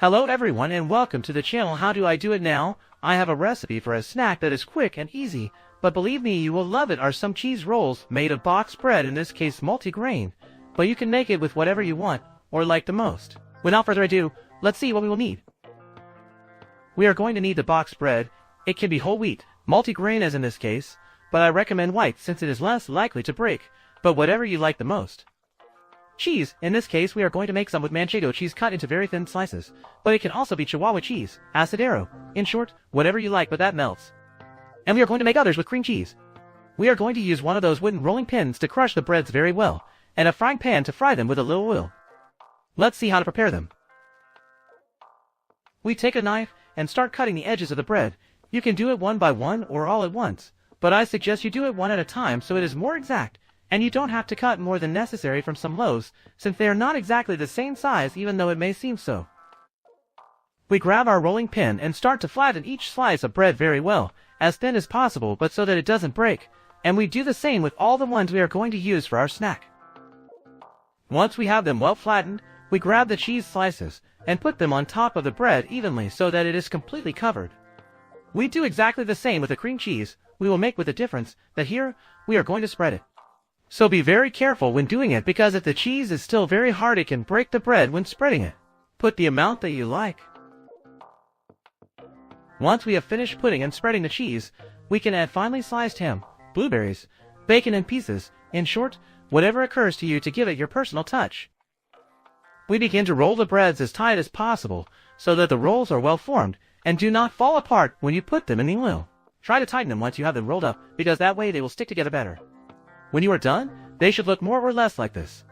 Hello everyone and welcome to the channel. How do I do it now? I have a recipe for a snack that is quick and easy, but believe me, you will love it. Are some cheese rolls made of boxed bread, in this case multi-grain, but you can make it with whatever you want or like the most. Without further ado, let's see what we will need. We are going to need the boxed bread. It can be whole wheat, multi-grain as in this case, but I recommend white since it is less likely to break, but whatever you like the most. Cheese, in this case we are going to make some with manchego cheese cut into very thin slices, but it can also be Chihuahua cheese, asadero, in short, whatever you like but that melts. And we are going to make others with cream cheese. We are going to use one of those wooden rolling pins to crush the breads very well, and a frying pan to fry them with a little oil. Let's see how to prepare them. We take a knife and start cutting the edges of the bread. You can do it one by one or all at once, but I suggest you do it one at a time so it is more exact, and you don't have to cut more than necessary from some loaves, since they are not exactly the same size even though it may seem so. We grab our rolling pin and start to flatten each slice of bread very well, as thin as possible but so that it doesn't break, and we do the same with all the ones we are going to use for our snack. Once we have them well flattened, we grab the cheese slices and put them on top of the bread evenly so that it is completely covered. We do exactly the same with the cream cheese. We will make with the difference that here we are going to spread it. So be very careful when doing it, because if the cheese is still very hard it can break the bread when spreading it. Put the amount that you like. Once we have finished putting and spreading the cheese, we can add finely sliced ham, blueberries, bacon and pieces, in short, whatever occurs to you to give it your personal touch. We begin to roll the breads as tight as possible so that the rolls are well formed and do not fall apart when you put them in the oil. Try to tighten them once you have them rolled up, because that way they will stick together better. When you are done, they should look more or less like this.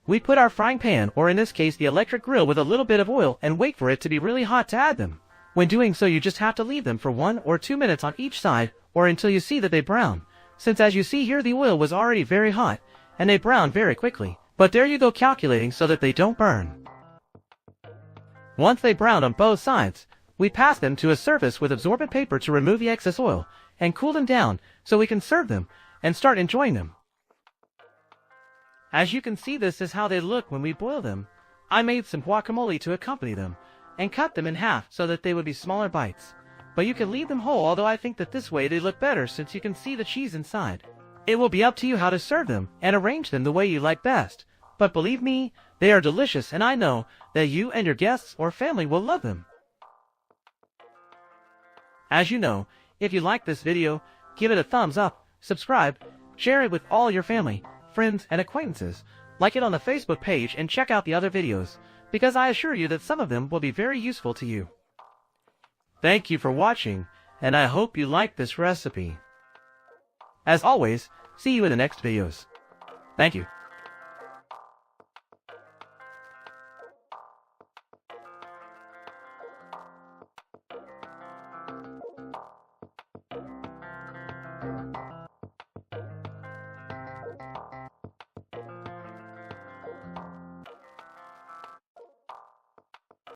We put our frying pan, or in this case the electric grill, with a little bit of oil and wait for it to be really hot to add them. When doing so you just have to leave them for 1 or 2 minutes on each side, or until you see that they brown, since as you see here the oil was already very hot, and they brown very quickly. But there you go, calculating so that they don't burn. Once they brown on both sides, we pass them to a surface with absorbent paper to remove the excess oil, and cool them down so we can serve them and start enjoying them. As you can see, this is how they look when we boil them. I made some guacamole to accompany them and cut them in half so that they would be smaller bites. But you can leave them whole, although I think that this way they look better since you can see the cheese inside. It will be up to you how to serve them and arrange them the way you like best. But believe me, they are delicious, and I know that you and your guests or family will love them. As you know, if you like this video, give it a thumbs up, subscribe, share it with all your family, friends, and acquaintances, like it on the Facebook page, and check out the other videos, because I assure you that some of them will be very useful to you. Thank you for watching, and I hope you liked this recipe. As always, see you in the next videos. Thank you.